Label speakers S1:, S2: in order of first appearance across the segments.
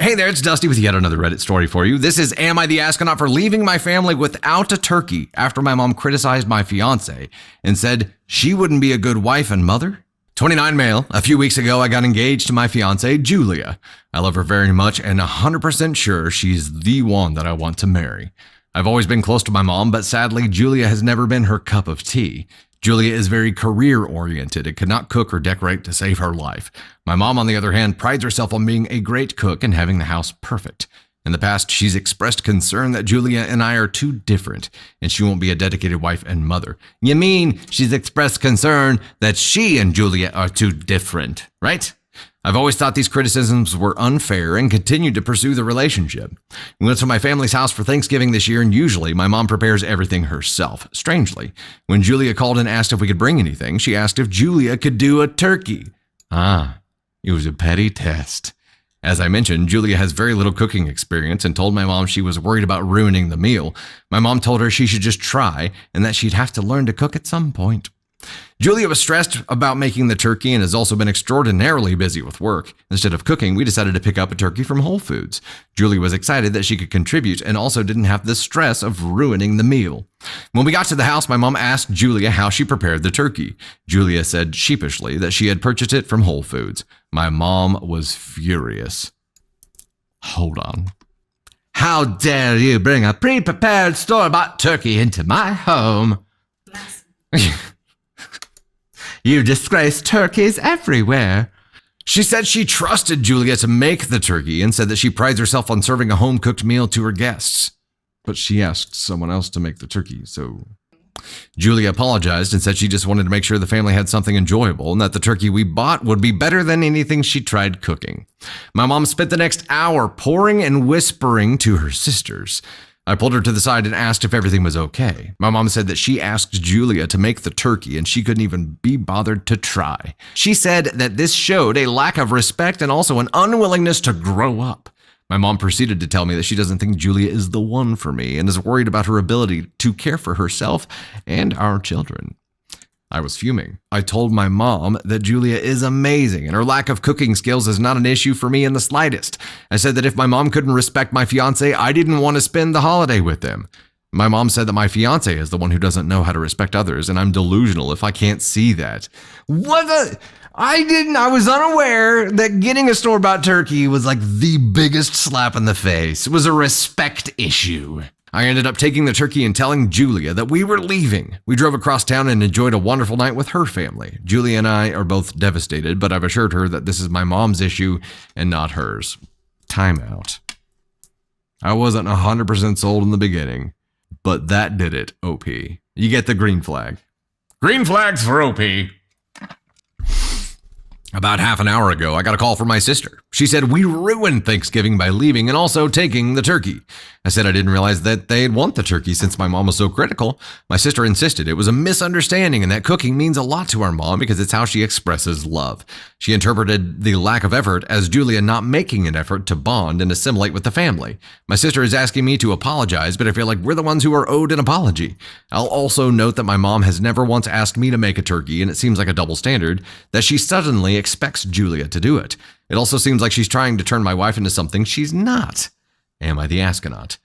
S1: Hey there, it's Dusty with yet another Reddit story for you. This is Am I the Astronaut for leaving my family without a turkey after my mom criticized my fiance and said she wouldn't be a good wife and mother? 29 male. A few weeks ago, I got engaged to my fiance, Julia. I love her very much and 100% sure she's the one that I want to marry. I've always been close to my mom, but sadly, Julia has never been her cup of tea. Julia is very career-oriented and could not cook or decorate to save her life. My mom, on the other hand, prides herself on being a great cook and having the house perfect. In the past, she's expressed concern that Julia and I are too different, and she won't be a dedicated wife and mother. You mean she's expressed concern that she and Julia are too different, right? I've always thought these criticisms were unfair and continued to pursue the relationship. We went to my family's house for Thanksgiving this year, and usually my mom prepares everything herself. Strangely, when Julia called and asked if we could bring anything, she asked if Julia could do a turkey. It was a petty test. As I mentioned, Julia has very little cooking experience and told my mom she was worried about ruining the meal. My mom told her she should just try and that she'd have to learn to cook at some point. Julia was stressed about making the turkey and has also been extraordinarily busy with work. Instead of cooking, we decided to pick up a turkey from Whole Foods. Julia was excited that she could contribute and also didn't have the stress of ruining the meal. When we got to the house, my mom asked Julia how she prepared the turkey. Julia said sheepishly that she had purchased it from Whole Foods. My mom was furious. Hold on. How dare you bring a pre-prepared store-bought turkey into my home? You disgrace turkeys everywhere. She said she trusted Julia to make the turkey and said that she prides herself on serving a home-cooked meal to her guests. But she asked someone else to make the turkey, so... Julia apologized and said she just wanted to make sure the family had something enjoyable and that the turkey we bought would be better than anything she tried cooking. My mom spent the next hour pouring and whispering to her sisters. I pulled her to the side and asked if everything was okay. My mom said that she asked Julia to make the turkey and she couldn't even be bothered to try. She said that this showed a lack of respect and also an unwillingness to grow up. My mom proceeded to tell me that she doesn't think Julia is the one for me and is worried about her ability to care for herself and our children. I was fuming. I told my mom that Julia is amazing and her lack of cooking skills is not an issue for me in the slightest. I said that if my mom couldn't respect my fiance, I didn't want to spend the holiday with them. My mom said that my fiance is the one who doesn't know how to respect others, and I'm delusional if I can't see that. I was unaware that getting a store-bought turkey was like the biggest slap in the face. It was a respect issue. I ended up taking the turkey and telling Julia that we were leaving. We drove across town and enjoyed a wonderful night with her family. Julia and I are both devastated, but I've assured her that this is my mom's issue and not hers. Time out. I wasn't 100% sold in the beginning, but that did it, OP. You get the green flag. Green flags for OP. About half an hour ago, I got a call from my sister. She said we ruined Thanksgiving by leaving and also taking the turkey. I said I didn't realize that they'd want the turkey since my mom was so critical. My sister insisted it was a misunderstanding and that cooking means a lot to our mom because it's how she expresses love. She interpreted the lack of effort as Julia not making an effort to bond and assimilate with the family. My sister is asking me to apologize, but I feel like we're the ones who are owed an apology. I'll also note that my mom has never once asked me to make a turkey, and it seems like a double standard that she suddenly expects Julia to do it. It also seems like she's trying to turn my wife into something she's not. Am I the astronaut?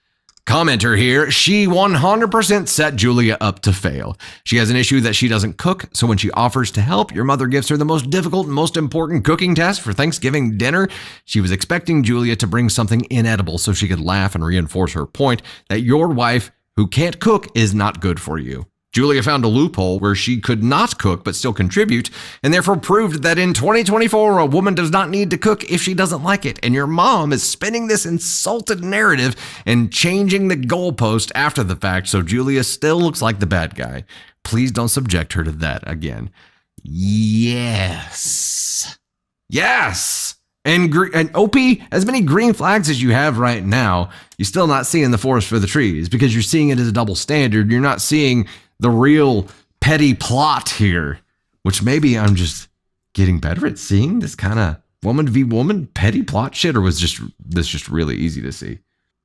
S1: Commenter here, she 100% set Julia up to fail. She has an issue that she doesn't cook, so when she offers to help, your mother gives her the most difficult and most important cooking task for Thanksgiving dinner. She was expecting Julia to bring something inedible so she could laugh and reinforce her point that your wife, who can't cook, is not good for you. Julia found a loophole where she could not cook but still contribute, and therefore proved that in 2024, a woman does not need to cook if she doesn't like it. And your mom is spinning this insulted narrative and changing the goalpost after the fact, so Julia still looks like the bad guy. Please don't subject her to that again. Yes. And OP, as many green flags as you have right now, you're still not seeing the forest for the trees because you're seeing it as a double standard. You're not seeing the real petty plot here, which maybe I'm just getting better at seeing this kind of woman v woman petty plot shit, or was this just really easy to see?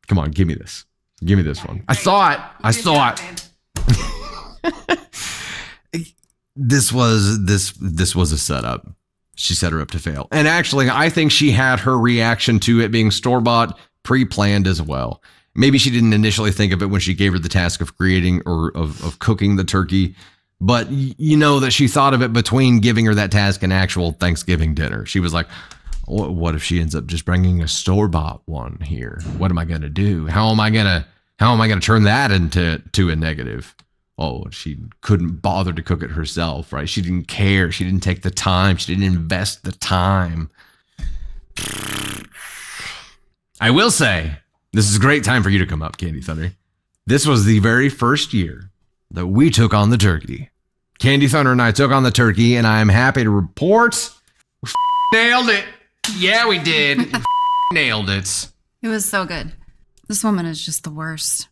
S1: Come on, give me this. Give me this one. I saw it. This was a setup. She set her up to fail. And actually, I think she had her reaction to it being store-bought pre-planned as well. Maybe she didn't initially think of it when she gave her the task of creating or of cooking the turkey, but you know that she thought of it between giving her that task and actual Thanksgiving dinner. She was like, what if she ends up just bringing a store-bought one here? What am I going to do? How am I going to turn that into a negative? Oh, she couldn't bother to cook it herself, right? She didn't care. She didn't take the time. She didn't invest the time. I will say, this is a great time for you to come up, Candy Thunder. This was the very first year that we took on the turkey. Candy Thunder and I took on the turkey, and I'm happy to report we nailed it. Yeah, we did. Nailed it.
S2: It was so good. This woman is just the worst.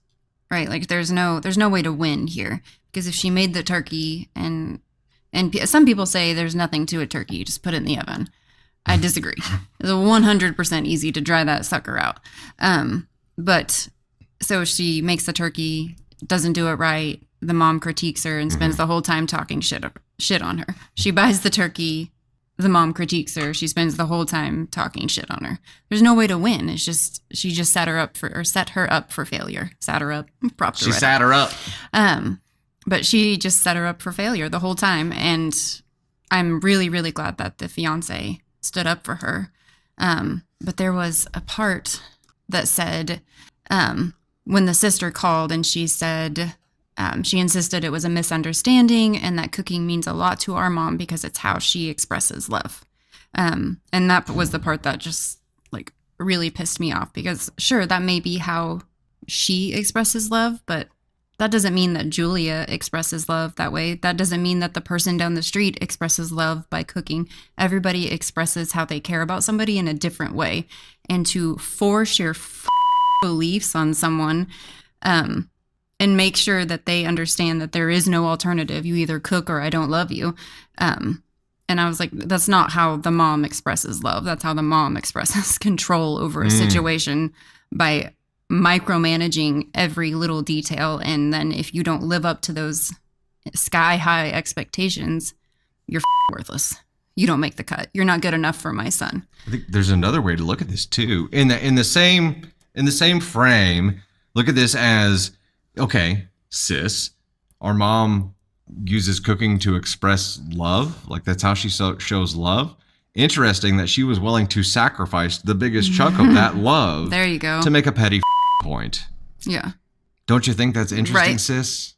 S2: Right, like there's no way to win here, because if she made the turkey and some people say there's nothing to a turkey, you just put it in the oven. I disagree. It's 100% easy to dry that sucker out. But so she makes the turkey, doesn't do it right. The mom critiques her and spends the whole time talking shit on her. She buys the turkey. The mom critiques her. She spends the whole time talking shit on her. There's no way to win. It's just she just set her up for failure. Sat her up. Propped her.
S1: She sat her up.
S2: But she just set her up for failure the whole time. And I'm really, really glad that the fiance stood up for her. But there was a part that said when the sister called and she said. She insisted it was a misunderstanding and that cooking means a lot to our mom because it's how she expresses love. And that was the part that just like really pissed me off, because sure, that may be how she expresses love, but that doesn't mean that Julia expresses love that way. That doesn't mean that the person down the street expresses love by cooking. Everybody expresses how they care about somebody in a different way. And to force your beliefs on someone, and make sure that they understand that there is no alternative. You either cook or I don't love you. And I was like, that's not how the mom expresses love. That's how the mom expresses control over a situation by micromanaging every little detail. And then if you don't live up to those sky high expectations, you're worthless. You don't make the cut. You're not good enough for my son.
S1: I think there's another way to look at this too. In the same frame, look at this as, okay, sis, our mom uses cooking to express love. Like that's how she shows love. Interesting that she was willing to sacrifice the biggest chunk of that love.
S2: There you go.
S1: To make a petty point.
S2: Yeah.
S1: Don't you think that's interesting,
S2: right.
S1: Sis?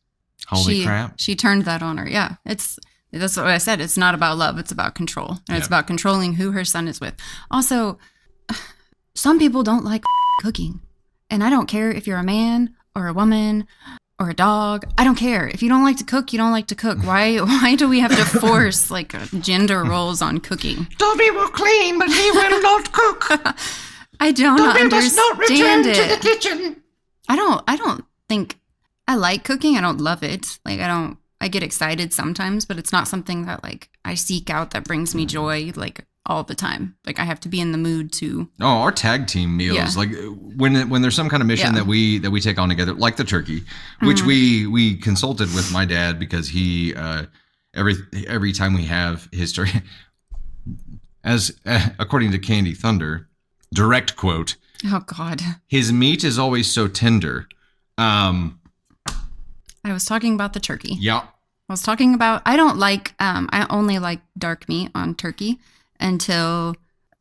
S1: Holy crap.
S2: She turned that on her. Yeah. That's what I said. It's not about love. It's about control. And it's about controlling who her son is with. Also, some people don't like cooking. And I don't care if you're a man or a woman or a dog. I don't care. If you don't like to cook, you don't like to cook. Why do we have to force like gender roles on cooking?
S1: Dobby will clean, but he will not cook.
S2: I don't
S1: Dobby
S2: understand
S1: must not return
S2: it.
S1: to the kitchen.
S2: I don't think I like cooking. I don't love it. Like I get excited sometimes, but it's not something that like I seek out that brings me joy like all the time. Like I have to be in the mood to.
S1: Oh, our tag team meals, like when there's some kind of mission that we take on together, like the turkey, which we consulted with my dad because he every time we have his turkey, as according to Candy Thunder, direct quote.
S2: Oh God.
S1: His meat is always so tender.
S2: I was talking about the turkey.
S1: Yeah.
S2: I was talking about, I only like dark meat on turkey until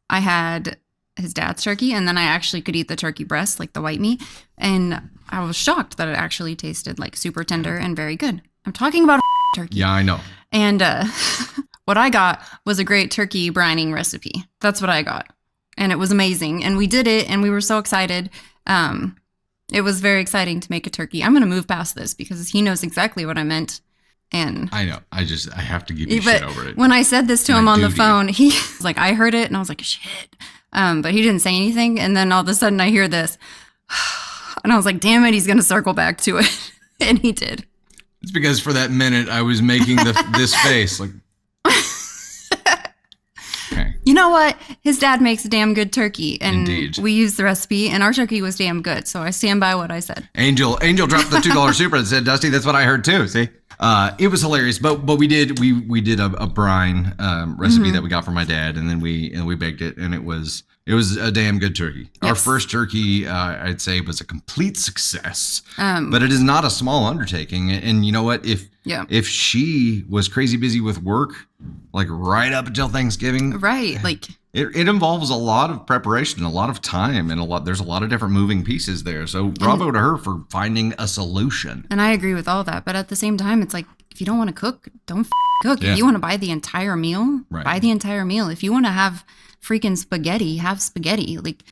S2: I had his dad's turkey. And then I actually could eat the turkey breast, like the white meat. And I was shocked that it actually tasted like super tender and very good. I'm talking about turkey.
S1: Yeah, I know.
S2: And what I got was a great turkey brining recipe. That's what I got. And it was amazing. And we did it and we were so excited. It was very exciting to make a turkey. I'm going to move past this because he knows exactly what I meant. And
S1: I know. I have to give you shit over it.
S2: When I said this to him on the phone, he was like, I heard it and I was like, shit. But he didn't say anything. And then all of a sudden I hear this and I was like, damn it, he's going to circle back to it. And he did.
S1: It's because for that minute I was making this face like. Okay.
S2: You know what? His dad makes a damn good turkey. And
S1: Indeed.
S2: We used the recipe and our turkey was damn good. So I stand by what I said.
S1: Angel dropped the $2 super and said, Dusty, that's what I heard too. See? It was hilarious, but we did a brine recipe that we got from my dad, and then we baked it, and it was a damn good turkey. Our
S2: Yes.
S1: first turkey, I'd say, was a complete success. But it is not a small undertaking, and you know what? If she was crazy busy with work, like right up until Thanksgiving,
S2: Right. Like,
S1: it involves a lot of preparation, a lot of time, and there's a lot of different moving pieces there. So bravo to her for finding a solution.
S2: and I agree with all that. But at the same time, it's like, if you don't want to cook, don't cook.
S1: Yeah.
S2: If you want to buy the entire meal,
S1: Right.
S2: buy the entire meal. If you want to have freaking spaghetti, have spaghetti. Like,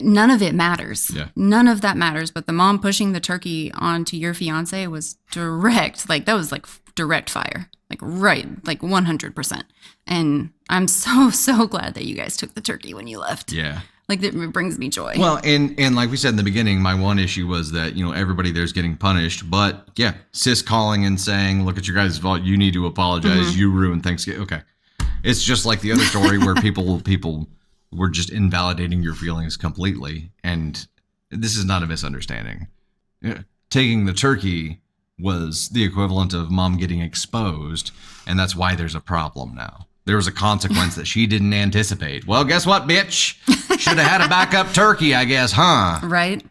S2: none of it matters.
S1: Yeah.
S2: None of that matters. But the mom pushing the turkey onto your fiance was direct. Like, that was like direct fire. Like, right. Like 100%. And I'm so glad that you guys took the turkey when you left.
S1: Yeah.
S2: Like, it brings me joy.
S1: Well, and like we said in the beginning, my one issue was that, everybody there's getting punished. But yeah, sis calling and saying, look, it's your guys' fault. You need to apologize. You ruined Thanksgiving. Okay. It's just like the other story where people were just invalidating your feelings completely. And this is not a misunderstanding. Taking the turkey was the equivalent of mom getting exposed. And that's why there's a problem now. There was a consequence that she didn't anticipate. Well, guess what, bitch? Should have had a backup turkey, I guess, huh?
S2: Right?